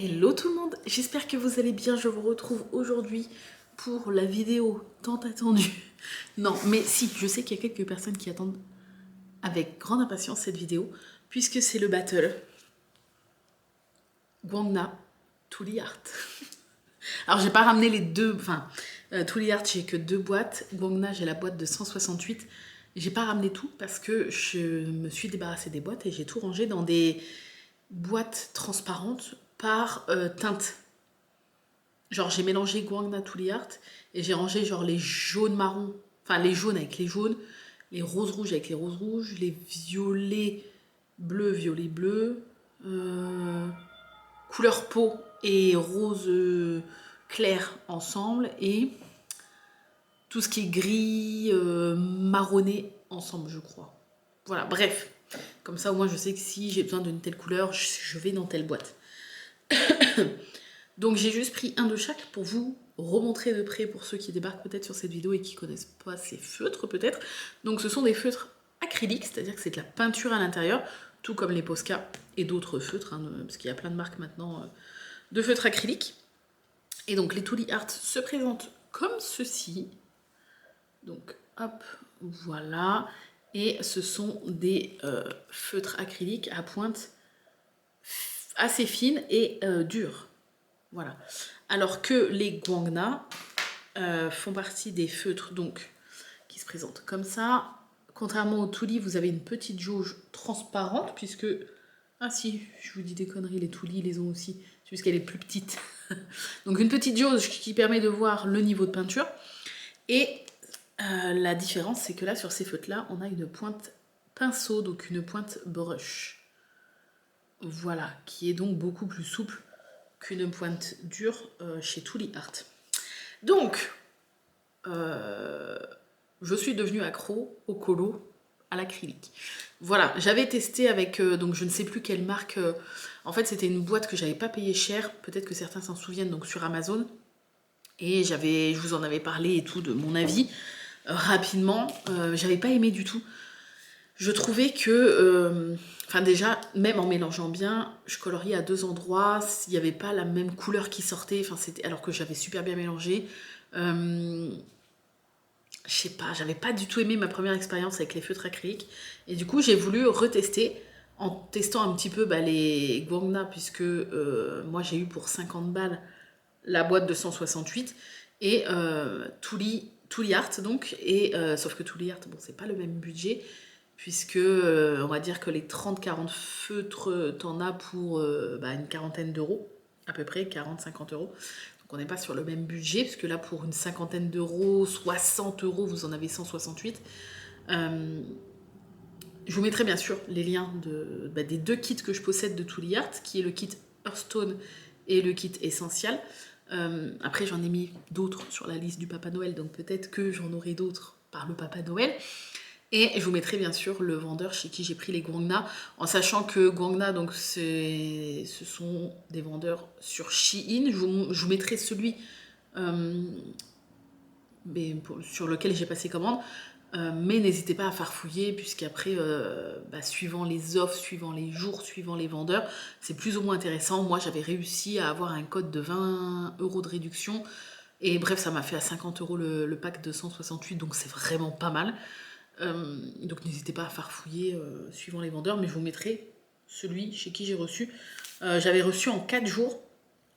Hello tout le monde, j'espère que vous allez bien. Je vous retrouve aujourd'hui pour la vidéo tant attendue. Non, mais si, je sais qu'il y a quelques personnes qui attendent avec grande impatience cette vidéo, puisque c'est le battle Guangna Tuli Art. Alors j'ai pas ramené les deux, Tuli Art j'ai que deux boîtes, Guangna j'ai la boîte de 168. J'ai pas ramené tout parce que je me suis débarrassée des boîtes et j'ai tout rangé dans des boîtes transparentes par teinte. Genre j'ai mélangé Guangna Tuli Art et j'ai rangé genre les jaunes marrons, enfin les jaunes avec les jaunes, les roses rouges avec les roses rouges, les violets bleus, couleur peau et rose clair ensemble et tout ce qui est gris marronné ensemble je crois. Voilà, bref, comme ça au moins je sais que si j'ai besoin d'une telle couleur, je vais dans telle boîte. Donc j'ai juste pris un de chaque pour vous remontrer de près pour ceux qui débarquent peut-être sur cette vidéo et qui connaissent pas ces feutres peut-être. Donc ce sont des feutres acryliques, c'est-à-dire que c'est de la peinture à l'intérieur, tout comme les Posca et d'autres feutres, hein, parce qu'il y a plein de marques maintenant de feutres acryliques. Et donc les Tuli Art se présentent comme ceci. Donc hop, voilà. Et ce sont des feutres acryliques à pointe assez fine et dure. Voilà. Alors que les Guangna font partie des feutres donc qui se présentent comme ça. Contrairement au Tuli, vous avez une petite jauge transparente puisque... Ah si, je vous dis des conneries, les Tuli les ont aussi, puisqu'elle est plus petite. Donc une petite jauge qui permet de voir le niveau de peinture. Et la différence, c'est que là, sur ces feutres-là, on a une pointe pinceau, donc une pointe brush. Voilà, qui est donc beaucoup plus souple qu'une pointe dure chez Tuli Art. Donc, je suis devenue accro au colo, à l'acrylique. Voilà, j'avais testé avec, donc je ne sais plus quelle marque, en fait c'était une boîte que j'avais pas payé cher, peut-être que certains s'en souviennent, donc sur Amazon, et je vous en avais parlé et tout, de mon avis, rapidement, j'avais pas aimé du tout. Je trouvais que, enfin déjà, même en mélangeant bien, je coloriais à deux endroits, il n'y avait pas la même couleur qui sortait, enfin c'était, alors que j'avais super bien mélangé. Je sais pas, j'avais pas du tout aimé ma première expérience avec les feutres acryliques. Et du coup, j'ai voulu retester en testant un petit peu les Guangna, puisque moi j'ai eu pour 50 balles la boîte de 168 et Tuli Art donc. Et sauf que Tuli Art, bon, c'est pas le même budget, puisque on va dire que les 30-40 feutres, t'en as pour une quarantaine d'euros, à peu près 40-50 euros. Donc on n'est pas sur le même budget, puisque là pour une cinquantaine d'euros, 60 euros, vous en avez 168. Je vous mettrai bien sûr les liens des deux kits que je possède de Tuli Art, qui est le kit Hearthstone et le kit Essential. Après j'en ai mis d'autres sur la liste du Papa Noël, donc peut-être que j'en aurai d'autres par le Papa Noël. Et je vous mettrai bien sûr le vendeur chez qui j'ai pris les Guangna, en sachant que Guangna, donc ce sont des vendeurs sur Shein. Je vous mettrai celui sur lequel j'ai passé commande. Mais n'hésitez pas à farfouiller, puisqu'après, suivant les offres, suivant les jours, suivant les vendeurs, c'est plus ou moins intéressant. Moi, j'avais réussi à avoir un code de 20 € de réduction. Et bref, ça m'a fait à 50 € le pack de 168, donc c'est vraiment pas mal. Donc n'hésitez pas à farfouiller suivant les vendeurs, mais je vous mettrai celui chez qui j'ai reçu. J'avais reçu en 4 jours,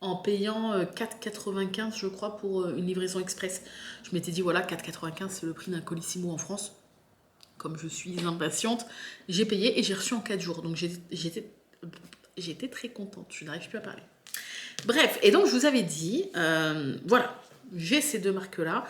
en payant 4,95 je crois pour une livraison express. Je m'étais dit voilà, 4,95 c'est le prix d'un Colissimo en France. Comme je suis impatiente, j'ai payé et j'ai reçu en 4 jours. Donc j'étais très contente, je n'arrive plus à parler. Bref, et donc je vous avais dit, voilà, j'ai ces deux marques-là.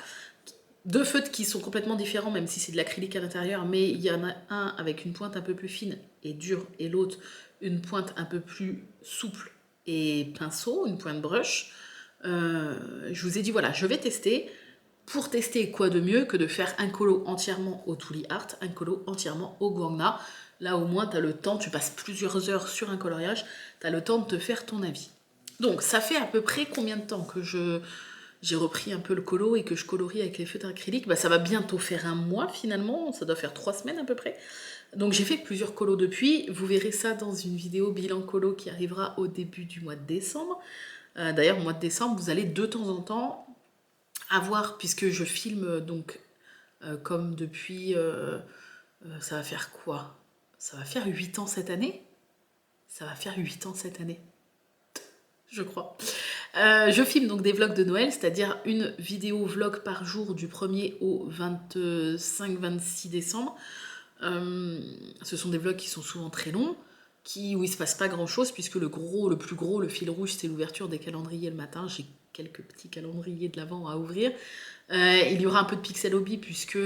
Deux feutres qui sont complètement différents, même si c'est de l'acrylique à l'intérieur, mais il y en a un avec une pointe un peu plus fine et dure, et l'autre une pointe un peu plus souple et pinceau, une pointe brush. Je vous ai dit, voilà, je vais tester. Pour tester, quoi de mieux que de faire un colo entièrement au Tuli Art, un colo entièrement au Guangna. Là, au moins, tu as le temps, tu passes plusieurs heures sur un coloriage, tu as le temps de te faire ton avis. Donc, ça fait à peu près combien de temps que je j'ai repris un peu le colo et que je colorie avec les feutres acryliques, bah, ça va bientôt faire un mois finalement, ça doit faire 3 semaines à peu près. Donc j'ai fait plusieurs colos depuis, vous verrez ça dans une vidéo bilan colo qui arrivera au début du mois de décembre. D'ailleurs, au mois de décembre, vous allez de temps en temps avoir, puisque je filme donc comme depuis, ça va faire quoi? Ça va faire 8 ans cette année? Ça va faire 8 ans cette année, je crois. Je filme donc des vlogs de Noël, c'est-à-dire une vidéo vlog par jour du 1er au 25-26 décembre. Ce sont des vlogs qui sont souvent très longs, où il se passe pas grand-chose, puisque le plus gros, le fil rouge, c'est l'ouverture des calendriers le matin. J'ai quelques petits calendriers de l'Avent à ouvrir. Il y aura un peu de Pixel Hobby, puisque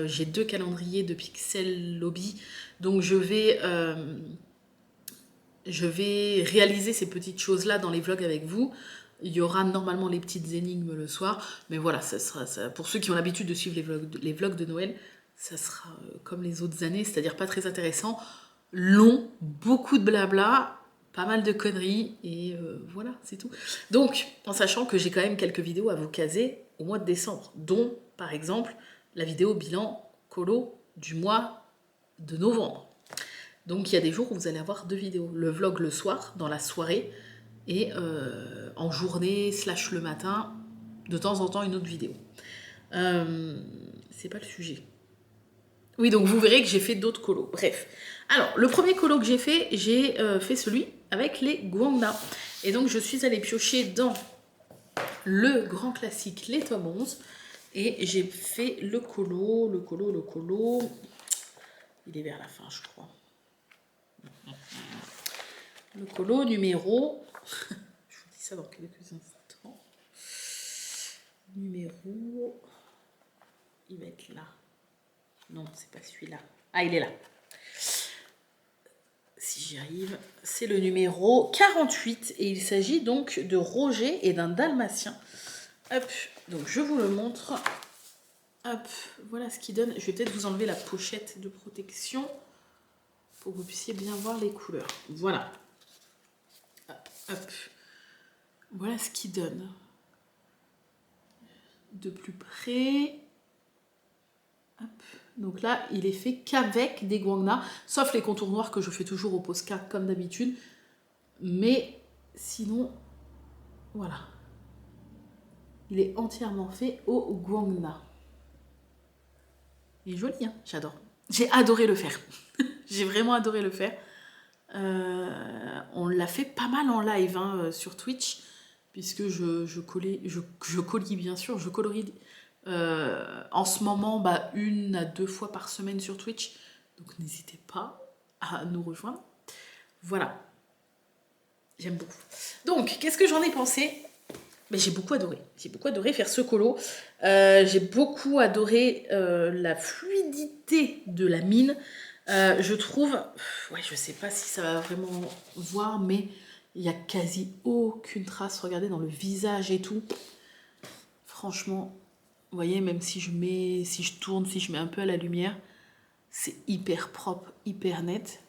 j'ai 2 calendriers de Pixel Hobby, donc je vais réaliser ces petites choses-là dans les vlogs avec vous. Il y aura normalement les petites énigmes le soir, mais voilà, ça sera, pour ceux qui ont l'habitude de suivre les vlogs de Noël, ça sera comme les autres années, c'est-à-dire pas très intéressant, long, beaucoup de blabla, pas mal de conneries, et voilà, c'est tout. Donc, en sachant que j'ai quand même quelques vidéos à vous caser au mois de décembre, dont, par exemple, la vidéo bilan colo du mois de novembre. Donc il y a des jours où vous allez avoir 2 vidéos. Le vlog le soir, dans la soirée, et en journée / le matin, de temps en temps une autre vidéo. C'est pas le sujet. Oui, donc vous verrez que j'ai fait d'autres colos. Bref. Alors, le premier colo que j'ai fait celui avec les Guangna. Et donc je suis allée piocher dans le grand classique, les tomes 11. Et j'ai fait le colo. Il est vers la fin, je crois. Le colo numéro, je vous dis ça dans quelques instants, numéro, il va être là, non c'est pas celui-là, ah il est là, si j'y arrive, c'est le numéro 48 et il s'agit donc de Roger et d'un dalmatien. Hop, donc je vous le montre, hop, voilà ce qu'il donne. Je vais peut-être vous enlever la pochette de protection pour que vous puissiez bien voir les couleurs, voilà. Hop. Voilà ce qu'il donne. De plus près. Hop. Donc là, il est fait qu'avec des Guangna, sauf les contours noirs que je fais toujours au Posca comme d'habitude. Mais sinon, voilà. Il est entièrement fait au Guangna. Il est joli, hein, j'adore. J'ai adoré le faire. J'ai vraiment adoré le faire. On l'a fait pas mal en live hein, sur Twitch, puisque je collie bien sûr, je colorie en ce moment 1 à 2 fois par semaine sur Twitch, donc n'hésitez pas à nous rejoindre. Voilà, j'aime beaucoup. Donc, qu'est-ce que j'en ai pensé? Mais j'ai beaucoup adoré faire ce colo. J'ai beaucoup adoré la fluidité de la mine. Je trouve, ouais, je sais pas si ça va vraiment voir, mais il n'y a quasi aucune trace. Regardez dans le visage et tout. Franchement, vous voyez, même si je tourne, si je mets un peu à la lumière, c'est hyper propre, hyper net.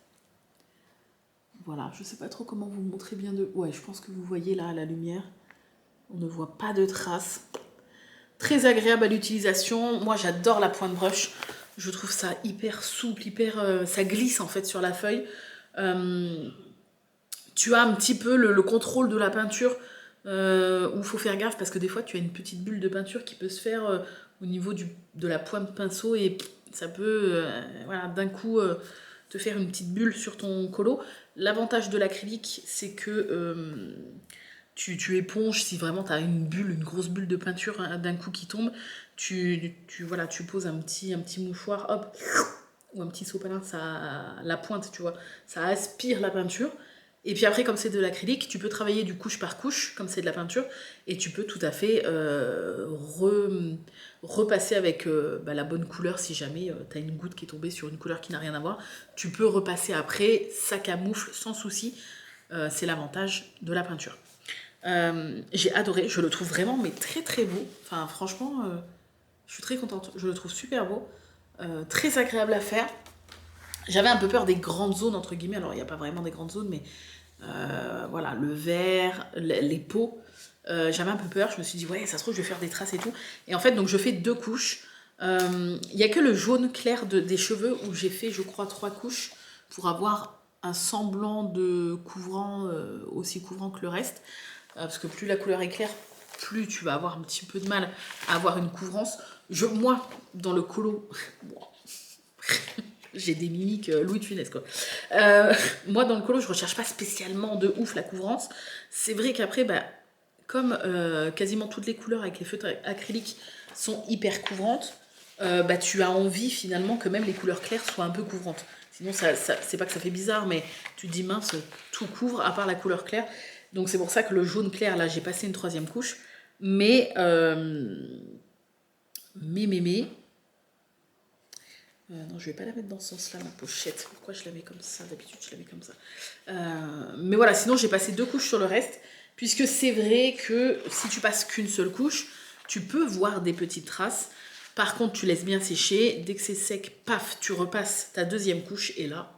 Voilà, je sais pas trop comment vous montrer bien de... Ouais, je pense que vous voyez là à la lumière. On ne voit pas de traces. Très agréable à l'utilisation. Moi, j'adore la pointe brush. Je trouve ça hyper souple, ça glisse en fait sur la feuille. Tu as un petit peu le contrôle de la peinture où il faut faire gaffe parce que des fois, tu as une petite bulle de peinture qui peut se faire au niveau de la pointe pinceau et ça peut voilà, d'un coup te faire une petite bulle sur ton colo. L'avantage de l'acrylique, c'est que tu éponges si vraiment tu as une grosse bulle de peinture hein, d'un coup qui tombe. Tu poses un petit mouchoir, hop, ou un petit sopalin, la pointe, tu vois, ça aspire la peinture. Et puis après, comme c'est de l'acrylique, tu peux travailler du couche par couche, comme c'est de la peinture, et tu peux tout à fait repasser avec la bonne couleur si jamais tu as une goutte qui est tombée sur une couleur qui n'a rien à voir. Tu peux repasser après, ça camoufle sans souci. C'est l'avantage de la peinture. J'ai adoré, je le trouve vraiment mais très très beau. Enfin franchement, je suis très contente, je le trouve super beau, très agréable à faire. J'avais un peu peur des grandes zones entre guillemets, alors il n'y a pas vraiment des grandes zones, mais voilà, le vert, les peaux, J'avais un peu peur, je me suis dit ouais ça se trouve je vais faire des traces et tout. Et en fait donc je fais 2 couches. Il n'y a que le jaune clair des cheveux où j'ai fait je crois 3 couches pour avoir un semblant de couvrant aussi couvrant que le reste. Parce que plus la couleur est claire, plus tu vas avoir un petit peu de mal à avoir une couvrance. Moi, dans le colo, j'ai des mimiques Louis de Funès quoi. Moi dans le colo, je recherche pas spécialement de ouf la couvrance. C'est vrai qu'après, bah, comme quasiment toutes les couleurs avec les feutres acryliques sont hyper couvrantes, bah, tu as envie finalement que même les couleurs claires soient un peu couvrantes. Sinon, c'est pas que ça fait bizarre, mais tu te dis mince, tout couvre à part la couleur claire. Donc c'est pour ça que le jaune clair, là, j'ai passé une 3e couche. Mais, non, je vais pas la mettre dans ce sens-là, ma pochette. Pourquoi je la mets comme ça? D'habitude, je la mets comme ça. Mais voilà, sinon, j'ai passé 2 couches sur le reste. Puisque c'est vrai que si tu passes qu'une seule couche, tu peux voir des petites traces. Par contre, tu laisses bien sécher. Dès que c'est sec, paf, tu repasses ta 2e couche. Et là,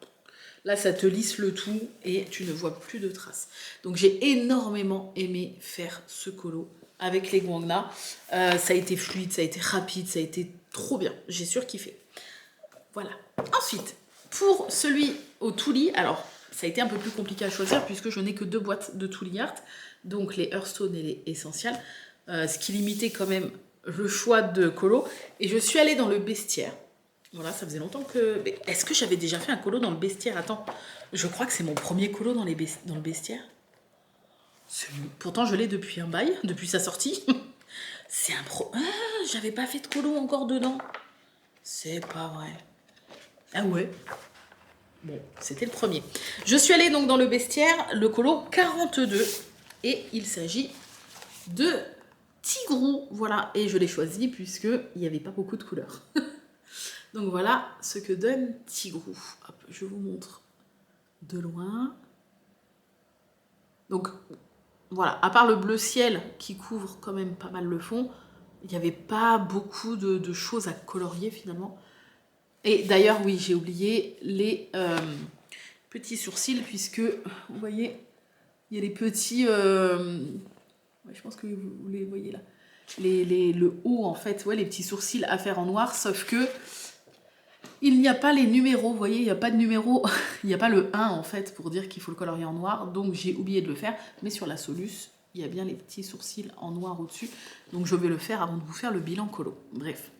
ça te lisse le tout et tu ne vois plus de traces. Donc, j'ai énormément aimé faire ce colo avec les Guangna. Ça a été fluide, ça a été rapide, ça a été trop bien. J'ai surkiffé. Voilà. Ensuite, pour celui au Tuli, alors ça a été un peu plus compliqué à choisir puisque je n'ai que 2 boîtes de Tuli Art, donc les Hearthstone et les Essentials, ce qui limitait quand même le choix de colo. Et je suis allée dans le bestiaire. Voilà, ça faisait longtemps que... Est-ce que j'avais déjà fait un colo dans le bestiaire? Attends, je crois que c'est mon premier colo dans le bestiaire. Pourtant, je l'ai depuis un bail, depuis sa sortie. C'est un pro... Ah, j'avais pas fait de colo encore dedans. C'est pas vrai. Ah ouais. Bon, c'était le premier. Je suis allée donc dans le bestiaire, le colo 42. Et il s'agit de Tigrou. Voilà, et je l'ai choisi puisqu'il n'y avait pas beaucoup de couleurs. Donc voilà ce que donne Tigrou. Hop, je vous montre de loin. Donc voilà, à part le bleu ciel qui couvre quand même pas mal le fond, il n'y avait pas beaucoup de choses à colorier finalement. Et d'ailleurs, oui, j'ai oublié les petits sourcils, puisque, vous voyez, il y a les petits... ouais, je pense que vous les voyez là. Le haut, en fait, ouais, les petits sourcils à faire en noir, sauf que il n'y a pas les numéros, vous voyez, il n'y a pas de numéro, il n'y a pas le 1, en fait, pour dire qu'il faut le colorier en noir, donc j'ai oublié de le faire, mais sur la Solus, il y a bien les petits sourcils en noir au-dessus, donc je vais le faire avant de vous faire le bilan colo. Bref.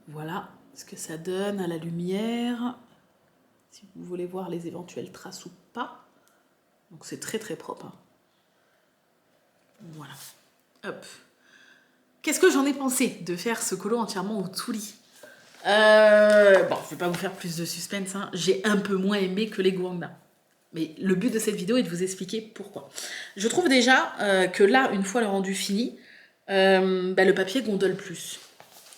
Voilà ce que ça donne à la lumière, si vous voulez voir les éventuelles traces ou pas. Donc c'est très très propre. Hein. Voilà. Hop. Qu'est-ce que j'en ai pensé de faire ce colo entièrement au Tuli? Bon, je vais pas vous faire plus de suspense. Hein. J'ai un peu moins aimé que les Guangna. Mais le but de cette vidéo est de vous expliquer pourquoi. Je trouve déjà que là, une fois le rendu fini, le papier gondole plus.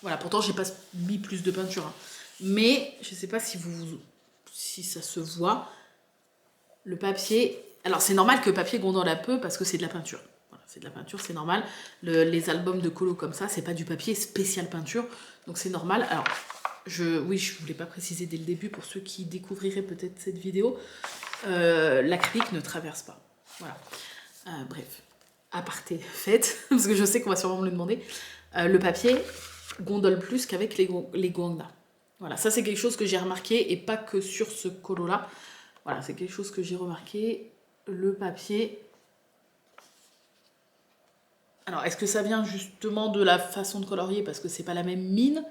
Voilà, pourtant j'ai pas mis plus de peinture. Hein. Mais je sais pas si ça se voit. Le papier... Alors c'est normal que le papier gondole un peu parce que c'est de la peinture. Voilà, c'est de la peinture, c'est normal. Les albums de colo comme ça, c'est pas du papier spécial peinture. Donc c'est normal. Alors, je voulais pas préciser dès le début pour ceux qui découvriraient peut-être cette vidéo. L'acrylique ne traverse pas. Voilà. Bref, aparté faite, parce que je sais qu'on va sûrement me le demander. Le papier gondole plus qu'avec les Guangna. Voilà, ça c'est quelque chose que j'ai remarqué et pas que sur ce colo-là. Voilà, c'est quelque chose que j'ai remarqué. Le papier... Alors, est-ce que ça vient justement de la façon de colorier parce que c'est pas la même mine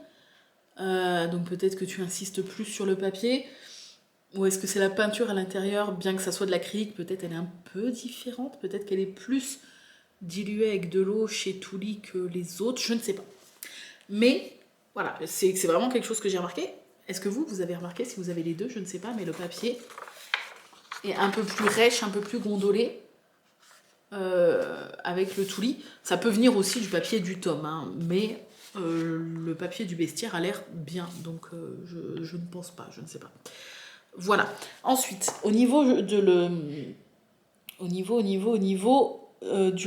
donc peut-être que tu insistes plus sur le papier. Ou est-ce que c'est la peinture à l'intérieur, bien que ça soit de l'acrylique, peut-être elle est un peu différente, peut-être qu'elle est plus diluée avec de l'eau chez Tuli que les autres, je ne sais pas. Mais voilà, c'est vraiment quelque chose que j'ai remarqué. Est-ce que vous avez remarqué, si vous avez les deux, je ne sais pas, mais le papier est un peu plus rêche, un peu plus gondolé avec le Tuli. Ça peut venir aussi du papier du tome, hein, mais le papier du bestiaire a l'air bien, donc je ne pense pas, je ne sais pas. Voilà. Ensuite, au niveau du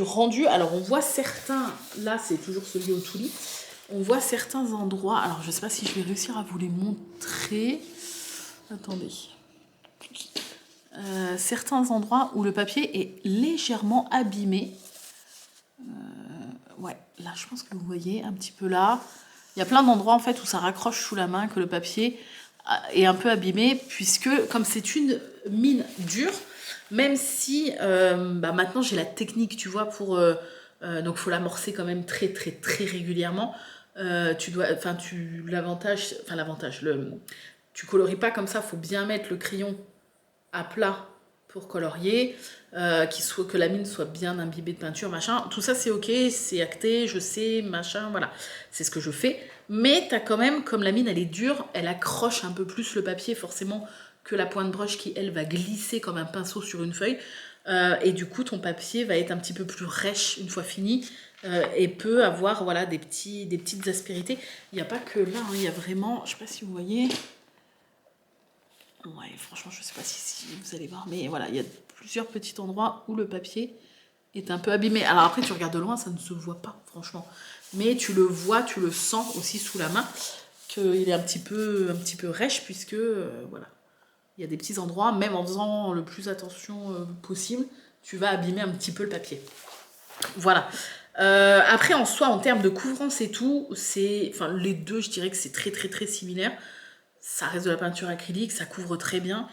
rendu, alors on voit certains, là c'est toujours celui au Tuli, on voit certains endroits, alors je sais pas si je vais réussir à vous les montrer, attendez, certains endroits où le papier est légèrement abîmé, ouais, là je pense que vous voyez un petit peu là. Il y a plein d'endroits en fait où ça raccroche sous la main, que le papier est un peu abîmé, puisque comme c'est une mine dure, même si maintenant j'ai la technique, tu vois, pour donc faut l'amorcer quand même très très très régulièrement. Tu colories pas comme ça, faut bien mettre le crayon à plat pour colorier, que la mine soit bien imbibée de peinture, machin. Tout ça, c'est ok, c'est acté, je sais, machin, voilà. C'est ce que je fais. Mais t'as quand même, comme la mine, elle est dure, elle accroche un peu plus le papier, forcément, que la pointe brush qui, elle, va glisser comme un pinceau sur une feuille. Et du coup, ton papier va être un petit peu plus rêche une fois fini et peut avoir, voilà, des petites aspérités. Il n'y a pas que là, hein, il y a vraiment, je sais pas si vous voyez... Ouais, franchement, je sais pas si vous allez voir, mais voilà, il y a plusieurs petits endroits où le papier est un peu abîmé. Alors après, tu regardes de loin, ça ne se voit pas, franchement. Mais tu le vois, tu le sens aussi sous la main, qu'il est un petit peu rêche, puisque, voilà, il y a des petits endroits, même en faisant le plus attention possible, tu vas abîmer un petit peu le papier. Voilà. Après, en soi, en termes de couvrance et tout, enfin, les deux, je dirais que c'est très, très, très similaire. Ça reste de la peinture acrylique, ça couvre très bien.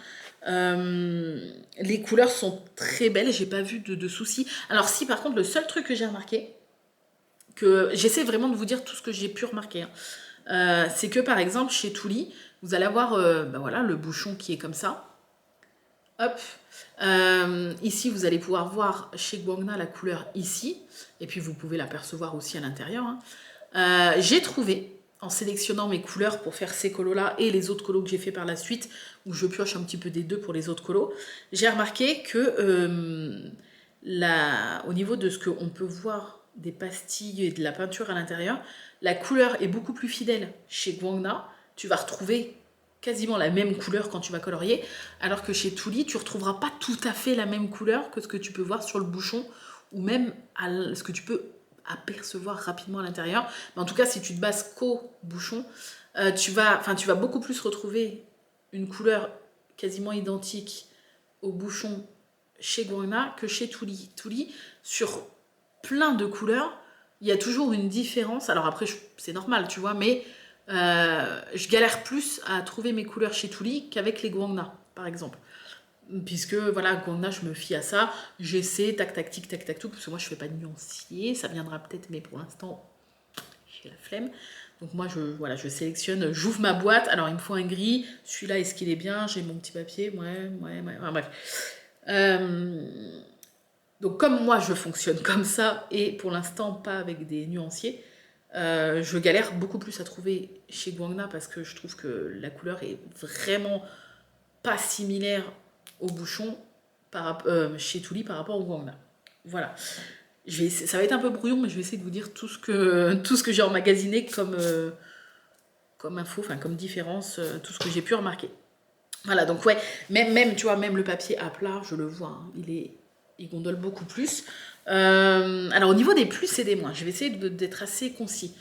Les couleurs sont très belles, j'ai pas vu de soucis. Alors si, par contre, le seul truc que j'ai remarqué, que j'essaie vraiment de vous dire tout ce que j'ai pu remarquer, hein, c'est que par exemple, chez Touli, vous allez avoir voilà, le bouchon qui est comme ça. Hop. Ici, vous allez pouvoir voir chez Guangna la couleur ici, et puis vous pouvez l'apercevoir aussi à l'intérieur. Hein. J'ai trouvé, en sélectionnant mes couleurs pour faire ces colos-là et les autres colos que j'ai fait par la suite, où je pioche un petit peu des deux pour les autres colos, j'ai remarqué que au niveau de ce qu'on peut voir des pastilles et de la peinture à l'intérieur, la couleur est beaucoup plus fidèle chez Guangna. Tu vas retrouver quasiment la même couleur quand tu vas colorier, alors que chez Touli, tu ne retrouveras pas tout à fait la même couleur que ce que tu peux voir sur le bouchon, ou même ce que tu peux apercevoir rapidement à l'intérieur. Mais en tout cas, si tu te bases qu'au bouchon, tu vas beaucoup plus retrouver une couleur quasiment identique au bouchon chez Guangna que chez Touli. Touli, sur plein de couleurs, il y a toujours une différence. Alors après, c'est normal, tu vois, mais je galère plus à trouver mes couleurs chez Touli qu'avec les Guangna, par exemple. Puisque voilà, Guangna, je me fie à ça, j'essaie, tac, tac, tic, tac, tac, tout, parce que moi je fais pas de nuancier, ça viendra peut-être, mais pour l'instant, j'ai la flemme. Donc moi, je sélectionne, j'ouvre ma boîte, alors il me faut un gris, celui-là, est-ce qu'il est bien, j'ai mon petit papier, ouais, enfin, bref. Donc comme moi, je fonctionne comme ça, et pour l'instant, pas avec des nuanciers, je galère beaucoup plus à trouver chez Guangna, parce que je trouve que la couleur est vraiment pas similaire au bouchon chez Touli par rapport au Guangna. Voilà. Ça va être un peu brouillon, mais je vais essayer de vous dire tout ce que j'ai emmagasiné comme info, enfin comme différence, tout ce que j'ai pu remarquer. Voilà, donc ouais, même tu vois, même le papier à plat, je le vois, hein, il gondole beaucoup plus. Alors au niveau des plus et des moins, je vais essayer d'être assez concis.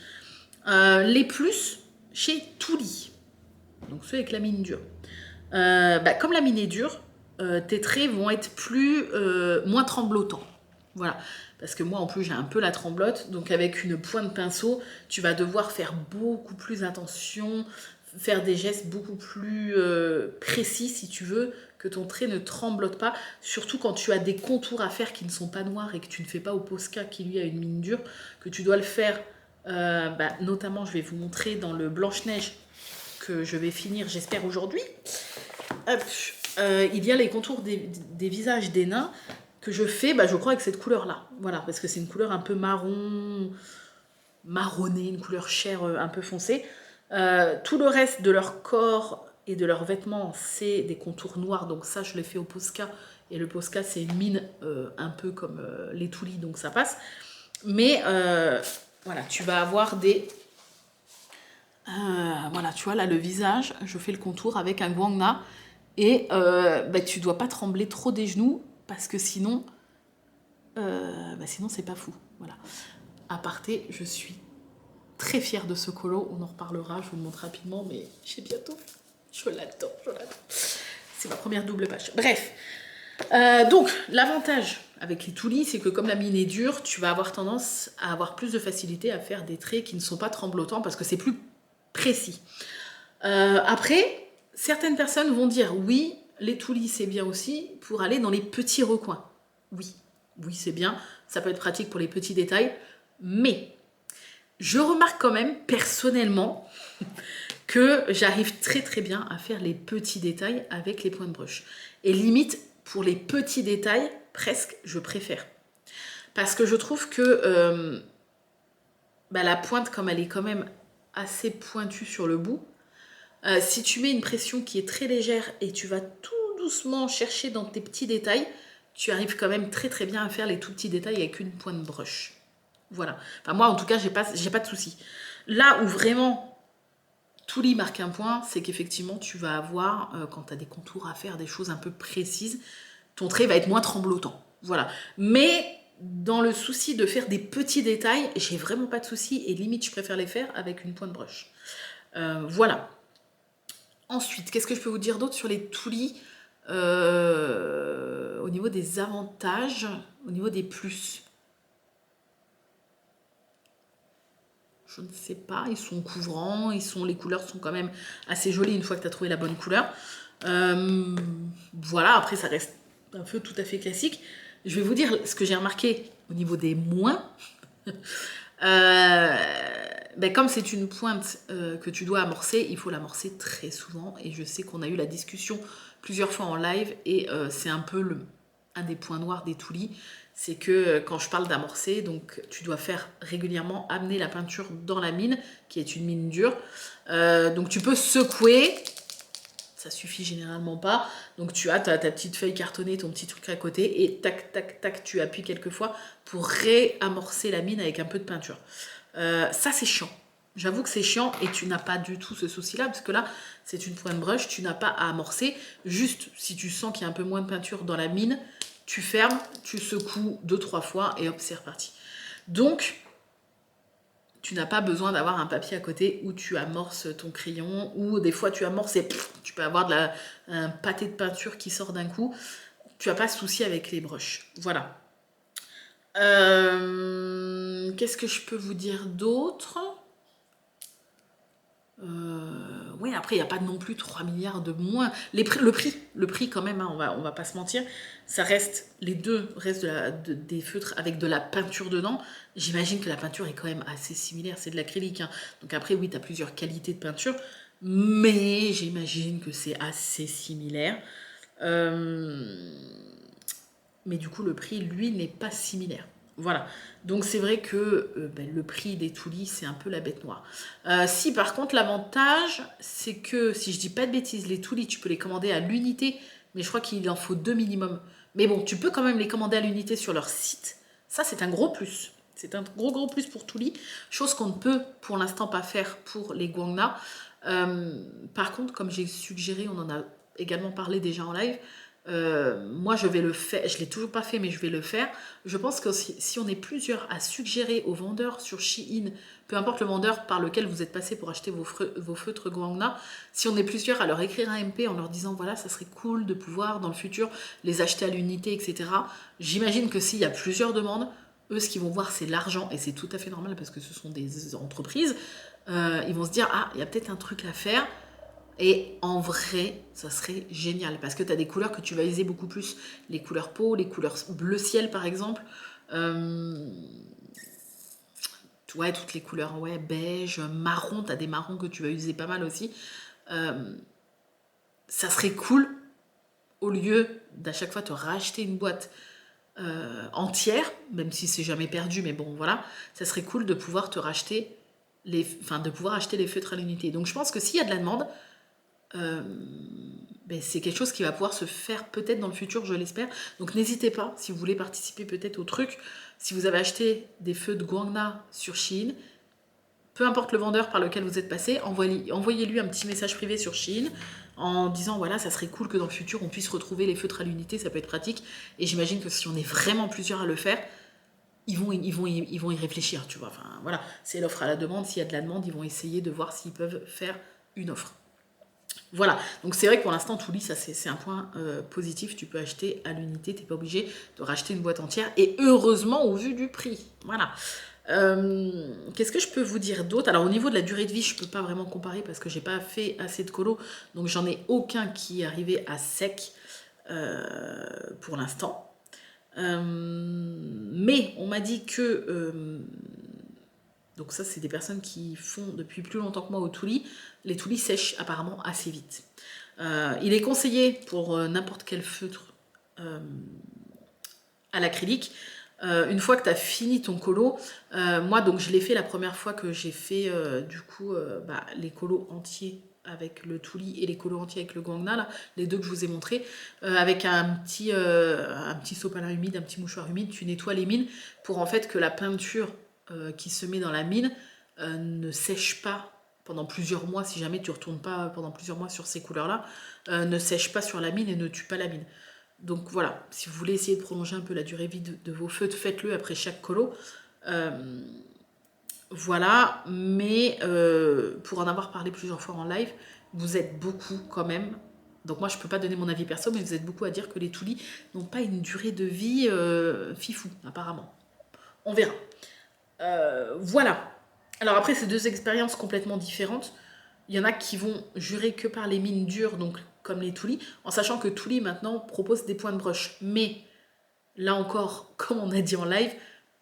Les plus chez Touli, donc ceux avec la mine dure. Comme la mine est dure, tes traits vont être moins tremblotants. Voilà. Parce que moi, en plus, j'ai un peu la tremblote. Donc, avec une pointe de pinceau, tu vas devoir faire beaucoup plus attention, faire des gestes beaucoup plus précis, si tu veux, que ton trait ne tremblote pas. Surtout quand tu as des contours à faire qui ne sont pas noirs et que tu ne fais pas au Posca qui, lui, a une mine dure, que tu dois le faire. Notamment, je vais vous montrer dans le Blanche-Neige que je vais finir, j'espère, aujourd'hui. Hop, il y a les contours des visages des nains que je fais, je crois, avec cette couleur-là. Voilà, parce que c'est une couleur un peu marronnée, une couleur chair un peu foncée. Tout le reste de leur corps et de leurs vêtements, c'est des contours noirs. Donc ça, je l'ai fait au Posca. Et le Posca, c'est une mine un peu comme les Touli, donc ça passe. Mais voilà, tu vas avoir voilà, tu vois, là, le visage, je fais le contour avec un Guangna. Et tu dois pas trembler trop des genoux, parce que sinon, c'est pas fou. Voilà. Aparté, je suis très fière de ce colo. On en reparlera, je vous le montre rapidement, mais j'ai bientôt. Je l'adore. C'est ma première double page. Bref. Donc, l'avantage avec les toulis, c'est que comme la mine est dure, tu vas avoir tendance à avoir plus de facilité à faire des traits qui ne sont pas tremblotants parce que c'est plus précis. Après, certaines personnes vont dire oui, les toulis c'est bien aussi pour aller dans les petits recoins. Oui, oui c'est bien, ça peut être pratique pour les petits détails, mais je remarque quand même personnellement que j'arrive très très bien à faire les petits détails avec les points de brush. Et limite, pour les petits détails, presque, je préfère. Parce que je trouve que la pointe, comme elle est quand même assez pointue sur le bout, si tu mets une pression qui est très légère et tu vas tout doucement chercher dans tes petits détails, tu arrives quand même très très bien à faire les tout petits détails avec une pointe brush. Voilà. Enfin, moi, en tout cas, j'ai pas de souci. Là où vraiment Touli marque un point, c'est qu'effectivement, tu vas avoir, quand tu as des contours à faire, des choses un peu précises, ton trait va être moins tremblotant. Voilà. Mais dans le souci de faire des petits détails, j'ai vraiment pas de souci et limite, je préfère les faire avec une pointe brush. Voilà. Ensuite, qu'est-ce que je peux vous dire d'autre sur les toulis au niveau des avantages, au niveau des plus? Je ne sais pas, ils sont couvrants, les couleurs sont quand même assez jolies une fois que tu as trouvé la bonne couleur. Voilà, après ça reste un feu tout à fait classique. Je vais vous dire ce que j'ai remarqué au niveau des moins. Comme c'est une pointe que tu dois amorcer, il faut l'amorcer très souvent. Et je sais qu'on a eu la discussion plusieurs fois en live et c'est un peu un des points noirs des toulis. C'est que quand je parle d'amorcer, donc tu dois faire régulièrement amener la peinture dans la mine, qui est une mine dure. Donc tu peux secouer, ça suffit généralement pas. Donc tu as ta petite feuille cartonnée, ton petit truc à côté, et tac, tac, tac, tu appuies quelques fois pour réamorcer la mine avec un peu de peinture. Ça, c'est chiant. J'avoue que c'est chiant et tu n'as pas du tout ce souci-là, parce que là, c'est une pointe brush, tu n'as pas à amorcer. Juste, si tu sens qu'il y a un peu moins de peinture dans la mine, tu fermes, tu secoues 2-3 fois et hop, c'est reparti. Donc, tu n'as pas besoin d'avoir un papier à côté où tu amorces ton crayon, ou des fois tu amorces et tu peux avoir un pâté de peinture qui sort d'un coup. Tu n'as pas de souci avec les brushes. Voilà. Qu'est-ce que je peux vous dire d'autre? Oui, après, il n'y a pas non plus 3 milliards de moins. Le prix quand même, hein, on va pas se mentir, ça reste, les deux restent des feutres avec de la peinture dedans. J'imagine que la peinture est quand même assez similaire, c'est de l'acrylique, hein. Donc après, oui, tu as plusieurs qualités de peinture, mais j'imagine que c'est assez similaire. Mais du coup, le prix, lui, n'est pas similaire. Voilà. Donc c'est vrai que le prix des toulis, c'est un peu la bête noire. Si par contre, l'avantage, c'est que, si je dis pas de bêtises, les toulis, tu peux les commander à l'unité, mais je crois qu'il en faut 2 minimum. Mais bon, tu peux quand même les commander à l'unité sur leur site. Ça, c'est un gros plus. C'est un gros plus pour Toulis, chose qu'on ne peut pour l'instant pas faire pour les Guangna. Par contre, comme j'ai suggéré, on en a également parlé déjà en live, moi je vais le faire, je l'ai toujours pas fait mais je vais le faire. Je pense que si on est plusieurs à suggérer aux vendeurs sur Shein, peu importe le vendeur par lequel vous êtes passé pour acheter vos feutres Guangna, si on est plusieurs à leur écrire un MP en leur disant voilà, ça serait cool de pouvoir dans le futur les acheter à l'unité, etc. J'imagine que s'il y a plusieurs demandes, eux ce qu'ils vont voir c'est l'argent, et c'est tout à fait normal parce que ce sont des entreprises. Ils vont se dire ah, il y a peut-être un truc à faire. Et en vrai, ça serait génial parce que tu as des couleurs que tu vas utiliser beaucoup plus. Les couleurs peau, les couleurs bleu ciel par exemple. Ouais, toutes les couleurs, ouais, beige, marron, tu as des marrons que tu vas utiliser pas mal aussi. Ça serait cool, au lieu d'à chaque fois te racheter une boîte entière, même si c'est jamais perdu, mais bon voilà, ça serait cool de pouvoir te racheter de pouvoir acheter les feutres à l'unité. Donc je pense que s'il y a de la demande, c'est quelque chose qui va pouvoir se faire peut-être dans le futur, je l'espère. Donc n'hésitez pas, si vous voulez participer peut-être au truc, si vous avez acheté des feux de Guangna sur Shein, peu importe le vendeur par lequel vous êtes passé, envoyez-lui un petit message privé sur Shein en disant voilà, ça serait cool que dans le futur on puisse retrouver les feutres à l'unité, ça peut être pratique. Et j'imagine que si on est vraiment plusieurs à le faire, ils vont y réfléchir, tu vois. Enfin voilà, c'est l'offre à la demande. S'il y a de la demande, ils vont essayer de voir s'ils peuvent faire une offre. Voilà, donc c'est vrai que pour l'instant, Touli, ça c'est un point positif. Tu peux acheter à l'unité, tu n'es pas obligé de racheter une boîte entière. Et heureusement, au vu du prix. Voilà. Qu'est-ce que je peux vous dire d'autre? Alors au niveau de la durée de vie, je peux pas vraiment comparer parce que j'ai pas fait assez de colos. Donc j'en ai aucun qui est arrivé à sec pour l'instant. Mais on m'a dit que... donc ça, c'est des personnes qui font depuis plus longtemps que moi au Touli. Les Toulis sèchent apparemment assez vite. Il est conseillé pour n'importe quel feutre à l'acrylique. Une fois que tu as fini ton colo, moi donc je l'ai fait la première fois que j'ai fait du coup les colos entiers avec le Touli et les colos entiers avec le Guangna, là, les deux que je vous ai montrés, avec un petit sopalin humide, un petit mouchoir humide, tu nettoies les mines pour en fait que la peinture qui se met dans la mine ne sèche pas pendant plusieurs mois, si jamais tu ne retournes pas pendant plusieurs mois sur ces couleurs-là, ne sèche pas sur la mine et ne tue pas la mine. Donc voilà, si vous voulez essayer de prolonger un peu la durée de vie de vos feutres, faites-le après chaque colo. Voilà, mais pour en avoir parlé plusieurs fois en live, vous êtes beaucoup quand même. Donc moi je peux pas donner mon avis perso, mais vous êtes beaucoup à dire que les Toulis n'ont pas une durée de vie fifou, apparemment. On verra. Voilà. Alors après, c'est deux expériences complètement différentes. Il y en a qui vont jurer que par les mines dures, donc comme les Toulis, en sachant que Touli maintenant propose des points de brush. Mais là encore, comme on a dit en live,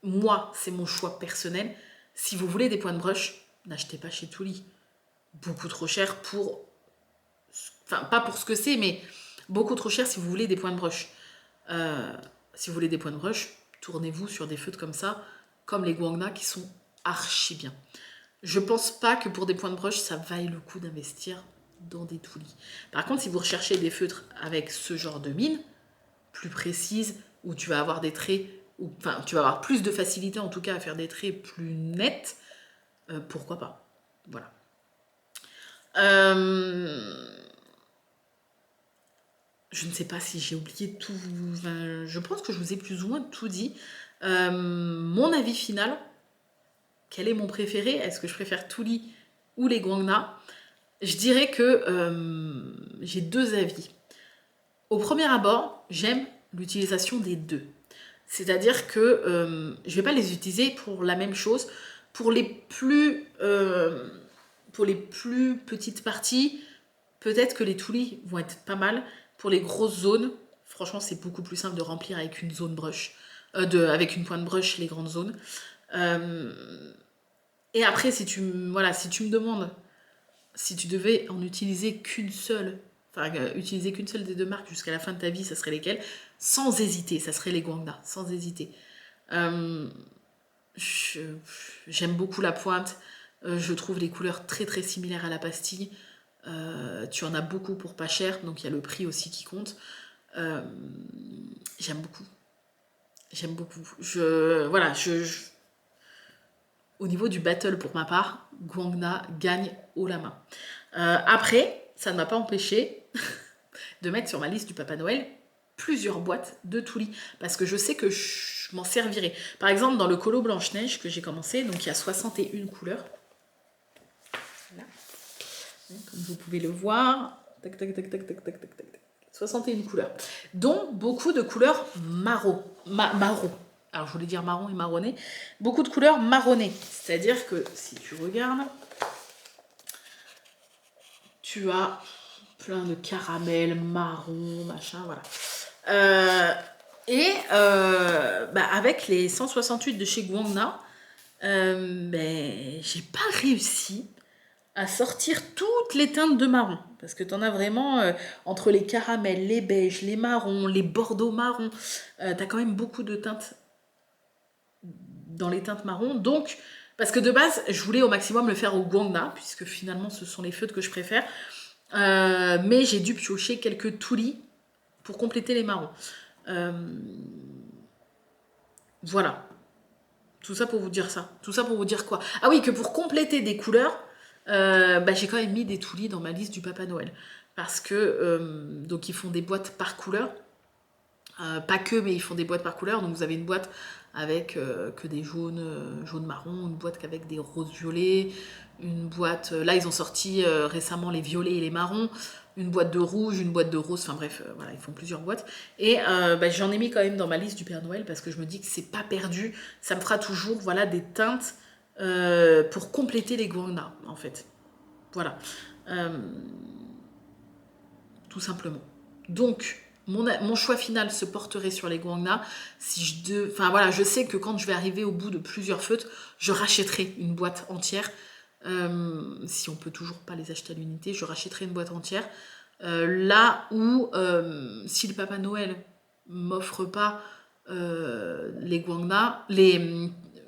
moi, c'est mon choix personnel. Si vous voulez des points de brush, n'achetez pas chez Touli. Beaucoup trop cher pour... Enfin, pas pour ce que c'est, mais beaucoup trop cher si vous voulez des points de brush. Si vous voulez des points de brush, tournez-vous sur des feutres comme ça, comme les Guangna qui sont archi bien. Je pense pas que pour des points de brush, ça vaille le coup d'investir dans des Toulis. Par contre, si vous recherchez des feutres avec ce genre de mine, plus précise, où tu vas avoir des traits, enfin, tu vas avoir plus de facilité en tout cas à faire des traits plus nets, pourquoi pas. Voilà. Je ne sais pas si j'ai oublié tout. Enfin, je pense que je vous ai plus ou moins tout dit. Mon avis final, quel est mon préféré? Est-ce que je préfère Touli ou les Guangna? Je dirais que j'ai deux avis. Au premier abord, j'aime l'utilisation des deux. C'est-à-dire que je ne vais pas les utiliser pour la même chose. Pour les plus petites parties, peut-être que les Toulis vont être pas mal. Pour les grosses zones, franchement, c'est beaucoup plus simple de remplir avec une zone brush, avec une pointe brush les grandes zones. Et après, si tu me demandes si tu devais en utiliser qu'une seule, enfin utiliser qu'une seule des deux marques jusqu'à la fin de ta vie, ça serait lesquelles? Sans hésiter, ça serait les Guangna, sans hésiter. J'aime beaucoup la pointe, je trouve les couleurs très très similaires à la pastille. Tu en as beaucoup pour pas cher, donc il y a le prix aussi qui compte. J'aime beaucoup. J'aime beaucoup. Au niveau du battle pour ma part, Guangna gagne haut la main. Après, ça ne m'a pas empêché de mettre sur ma liste du Papa Noël plusieurs boîtes de Touli, parce que je sais que je m'en servirai. Par exemple, dans le colo Blanche-Neige que j'ai commencé, donc il y a 61 couleurs. Voilà. Comme vous pouvez le voir. Tac, tac, tac, tac, tac, tac, tac, tac. 61 couleurs. Dont beaucoup de couleurs marron. Alors je voulais dire marron et marronné. Beaucoup de couleurs marronnées. C'est-à-dire que si tu regardes, tu as plein de caramel, marron, machin, voilà. Avec les 168 de chez Guangna, j'ai pas réussi à sortir toutes les teintes de marron. Parce que tu en as vraiment entre les caramels, les beiges, les marrons, les bordeaux marrons. Tu as quand même beaucoup de teintes dans les teintes marron. Donc, parce que de base, je voulais au maximum le faire au Guangna, puisque finalement, ce sont les feutres que je préfère. Mais j'ai dû piocher quelques Toulis pour compléter les marrons. Voilà. Tout ça pour vous dire ça. Tout ça pour vous dire quoi? Ah oui, que pour compléter des couleurs, j'ai quand même mis des Toulis dans ma liste du Papa Noël. Parce que, donc ils font des boîtes par couleur. Pas que, mais ils font des boîtes par couleur. Donc vous avez une boîte avec que des jaunes marron, une boîte avec des roses violets, une boîte... là, ils ont sorti récemment les violets et les marrons, une boîte de rouge, une boîte de rose, enfin bref, voilà, ils font plusieurs boîtes. Et j'en ai mis quand même dans ma liste du Père Noël parce que je me dis que c'est pas perdu. Ça me fera toujours, voilà, des teintes pour compléter les guangna, en fait. Voilà. Tout simplement. Donc, mon choix final se porterait sur les guangna. Enfin voilà, je sais que quand je vais arriver au bout de plusieurs feutres, je rachèterai une boîte entière. Si on peut toujours pas les acheter à l'unité, je rachèterai une boîte entière. Là où, si le Papa Noël m'offre pas les guangna,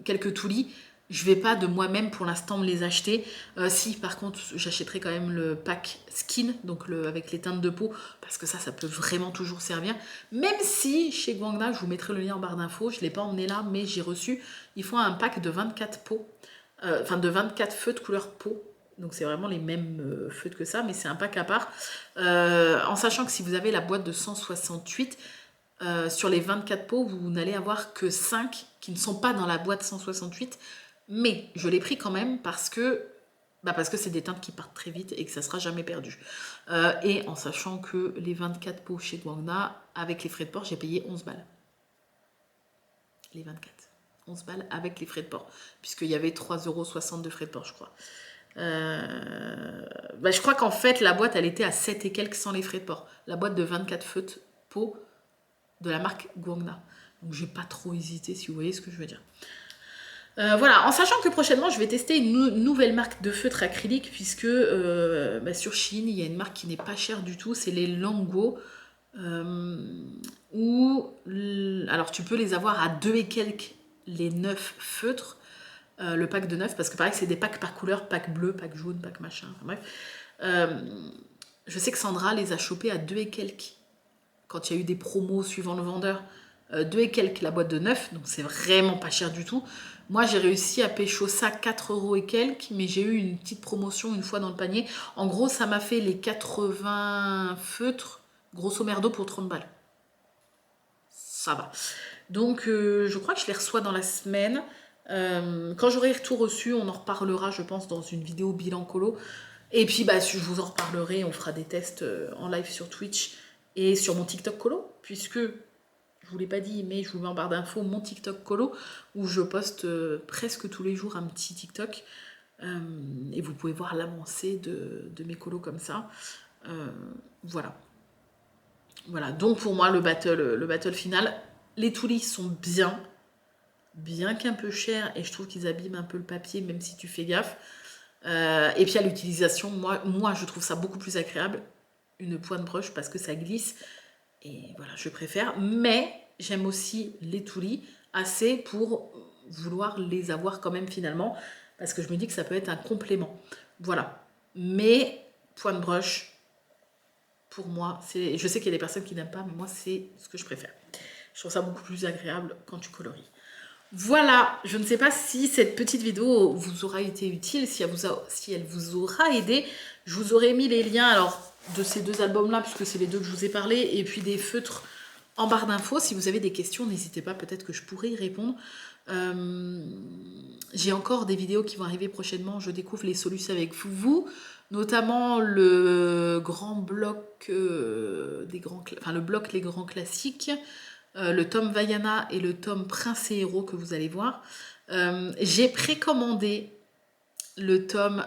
quelques toulis, je vais pas de moi-même pour l'instant me les acheter. Si par contre j'achèterai quand même le pack skin, donc avec les teintes de peau, parce que ça peut vraiment toujours servir. Même si chez Guangna, je vous mettrai le lien en barre d'infos, je ne l'ai pas emmené là, mais j'ai reçu, ils font un pack de 24 peaux, enfin de 24 feux de couleur peau. Donc c'est vraiment les mêmes feutres que ça, mais c'est un pack à part. En sachant que si vous avez la boîte de 168, sur les 24 pots, vous n'allez avoir que 5 qui ne sont pas dans la boîte 168. Mais je l'ai pris quand même parce que c'est des teintes qui partent très vite et que ça ne sera jamais perdu. Et en sachant que les 24 pots chez Guangna, avec les frais de port, j'ai payé 11 balles. Les 24. 11 balles avec les frais de port. Puisqu'il y avait 3,60 € de frais de port, je crois. Je crois qu'en fait, la boîte, elle était à 7 et quelques sans les frais de port. La boîte de 24 feutres pots de la marque Guangna. Donc, j'ai pas trop hésité, si vous voyez ce que je veux dire. Voilà, en sachant que prochainement je vais tester une nouvelle marque de feutre acrylique puisque sur Shein il y a une marque qui n'est pas chère du tout, c'est les Lango alors tu peux les avoir à 2 et quelques les 9 feutres, le pack de 9 parce que pareil c'est des packs par couleur, pack bleu, pack jaune, pack machin, enfin bref. Je sais que Sandra les a chopés à 2 et quelques quand il y a eu des promos suivant le vendeur. 2 et quelques la boîte de 9, donc c'est vraiment pas cher du tout. Moi j'ai réussi à pécho ça 4 € et quelques, mais j'ai eu une petite promotion une fois dans le panier. En gros ça m'a fait les 80 feutres, grosso merdo pour 30 balles. Ça va. Donc je crois que je les reçois dans la semaine. Quand j'aurai tout reçu, on en reparlera je pense dans une vidéo bilan colo. Et puis je vous en reparlerai, on fera des tests en live sur Twitch et sur mon TikTok colo, puisque je vous l'ai pas dit, mais je vous mets en barre d'infos mon TikTok colo, où je poste presque tous les jours un petit TikTok. Et vous pouvez voir l'avancée de mes colos comme ça. Voilà. Voilà, donc pour moi, le battle final, les toulis sont bien qu'un peu chers, et je trouve qu'ils abîment un peu le papier, même si tu fais gaffe. Et puis à l'utilisation, moi je trouve ça beaucoup plus agréable, une pointe brush, parce que ça glisse. Et voilà, je préfère. Mais j'aime aussi les toulis assez pour vouloir les avoir quand même finalement. Parce que je me dis que ça peut être un complément. Voilà. Mais point brush, pour moi, je sais qu'il y a des personnes qui n'aiment pas, mais moi c'est ce que je préfère. Je trouve ça beaucoup plus agréable quand tu colories. Voilà, je ne sais pas si cette petite vidéo vous aura été utile, si elle vous aura aidé. Je vous aurais mis les liens alors de ces deux albums-là, puisque c'est les deux que je vous ai parlé, et puis des feutres en barre d'infos. Si vous avez des questions, n'hésitez pas, peut-être que je pourrai y répondre. J'ai encore des vidéos qui vont arriver prochainement. Je découvre les solutions avec vous, notamment le grand bloc le bloc Les Grands Classiques. Le tome Vaiana et le tome Prince et Héros que vous allez voir. J'ai précommandé le tome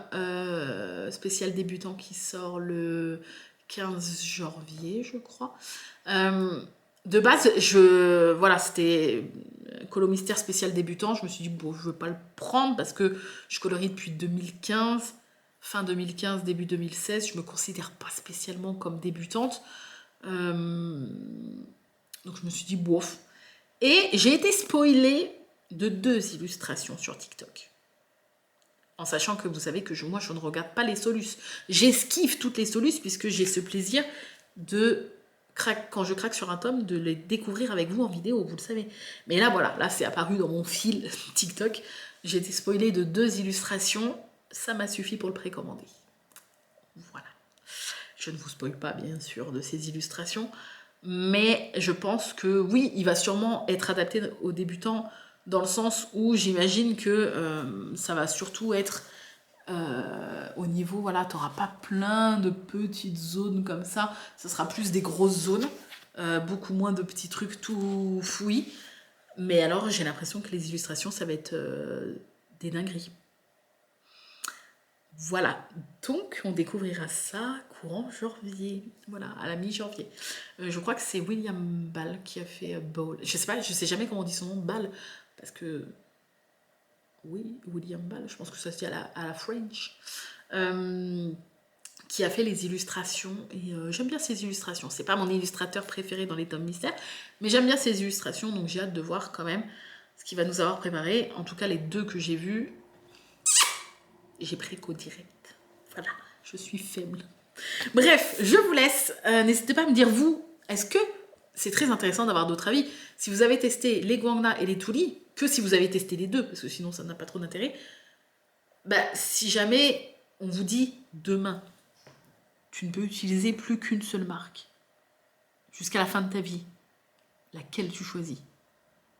spécial débutant qui sort le 15 janvier, je crois. De base, voilà, c'était Colo Mystère spécial débutant. Je me suis dit, bon, je veux pas le prendre parce que je colorie depuis 2015, fin 2015, début 2016. Je me considère pas spécialement comme débutante. Donc je me suis dit, bof. Et j'ai été spoilée de 2 illustrations sur TikTok. En sachant que vous savez que moi, je ne regarde pas les solus. J'esquive toutes les solus puisque j'ai ce plaisir quand je craque sur un tome, de les découvrir avec vous en vidéo, vous le savez. Mais là, voilà, là, c'est apparu dans mon fil TikTok. J'ai été spoilée de 2 illustrations. Ça m'a suffi pour le précommander. Voilà. Je ne vous spoil pas, bien sûr, de ces illustrations. Mais je pense que oui, il va sûrement être adapté aux débutants dans le sens où j'imagine que ça va surtout être au niveau, voilà, tu n'auras pas plein de petites zones comme ça sera plus des grosses zones, beaucoup moins de petits trucs tout fouillis. Mais alors j'ai l'impression que les illustrations, ça va être des dingueries. Voilà, donc on découvrira ça courant janvier, voilà, à la mi-janvier. Je crois que c'est William Ball qui a fait Bowl. Je sais pas, je sais jamais comment on dit son nom, Ball, parce que oui, William Ball, je pense que ça se dit à la French, qui a fait les illustrations, et j'aime bien ses illustrations. C'est pas mon illustrateur préféré dans les tomes mystères, mais j'aime bien ses illustrations, donc j'ai hâte de voir quand même ce qu'il va nous avoir préparé. En tout cas, les deux que j'ai vus, j'ai pris qu'au direct. Voilà, je suis faible. Bref, je vous laisse. N'hésitez pas à me dire, vous, est-ce que c'est très intéressant d'avoir d'autres avis. Si vous avez testé les Guangna et les Tuli, que si vous avez testé les deux, parce que sinon ça n'a pas trop d'intérêt, bah, si jamais on vous dit demain, tu ne peux utiliser plus qu'une seule marque jusqu'à la fin de ta vie, laquelle tu choisis?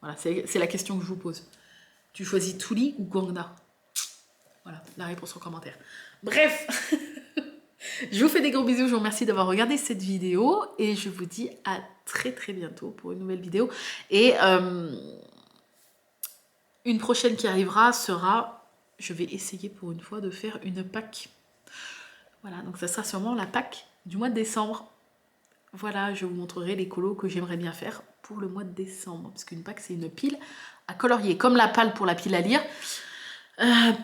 Voilà, c'est la question que je vous pose. Tu choisis Tuli ou Guangna? Voilà, la réponse en commentaire. Bref, je vous fais des gros bisous, je vous remercie d'avoir regardé cette vidéo et je vous dis à très très bientôt pour une nouvelle vidéo. Et une prochaine qui arrivera sera, je vais essayer pour une fois de faire une Pâques. Voilà, donc ça sera sûrement la Pâques du mois de décembre. Voilà, je vous montrerai les colos que j'aimerais bien faire pour le mois de décembre. Parce qu'une Pâques, c'est une pile à colorier. Comme la pâle pour la pile à lire.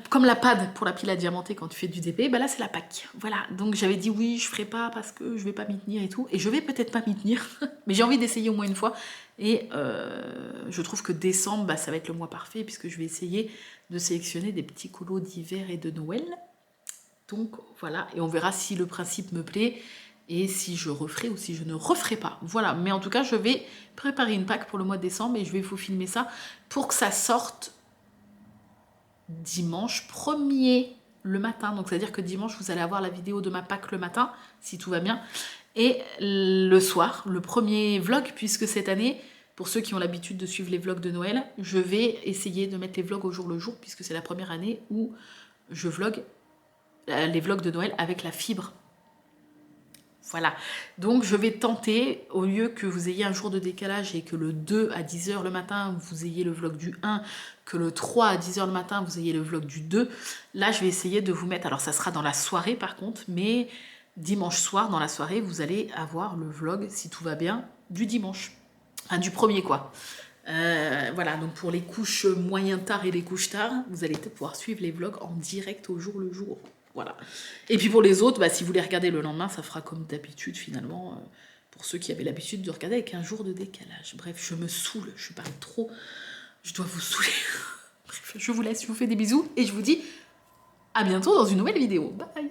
Comme la pad pour la pile à diamanter quand tu fais du DP, bah là c'est la Pâques. Voilà, donc j'avais dit oui, je ferai pas parce que je vais pas m'y tenir et tout. Et je vais peut-être pas m'y tenir, mais j'ai envie d'essayer au moins une fois. Et je trouve que décembre, bah, ça va être le mois parfait puisque je vais essayer de sélectionner des petits colos d'hiver et de Noël. Donc voilà, et on verra si le principe me plaît et si je referai ou si je ne referai pas. Voilà, mais en tout cas, je vais préparer une Pâques pour le mois de décembre et je vais vous filmer ça pour que ça sorte dimanche 1er le matin. Donc, c'est-à-dire que dimanche, vous allez avoir la vidéo de ma Pâques le matin, si tout va bien. Et le soir, le premier vlog, puisque cette année, pour ceux qui ont l'habitude de suivre les vlogs de Noël, je vais essayer de mettre les vlogs au jour le jour, puisque c'est la première année où je vlog les vlogs de Noël avec la fibre. Voilà, donc je vais tenter, au lieu que vous ayez un jour de décalage et que le 2 à 10h le matin, vous ayez le vlog du 1, que le 3 à 10h le matin, vous ayez le vlog du 2. Là, je vais essayer de vous mettre, alors ça sera dans la soirée par contre, mais dimanche soir, dans la soirée, vous allez avoir le vlog, si tout va bien, du dimanche. Enfin, du premier quoi. Voilà, donc pour les couches moyen tard et les couches tard, vous allez pouvoir suivre les vlogs en direct au jour le jour. Voilà. Et puis pour les autres, bah, si vous les regardez le lendemain, ça fera comme d'habitude finalement, pour ceux qui avaient l'habitude de regarder avec un jour de décalage. Bref, je me saoule, je parle trop, je dois vous saouler. Bref, je vous laisse, je vous fais des bisous et je vous dis à bientôt dans une nouvelle vidéo. Bye!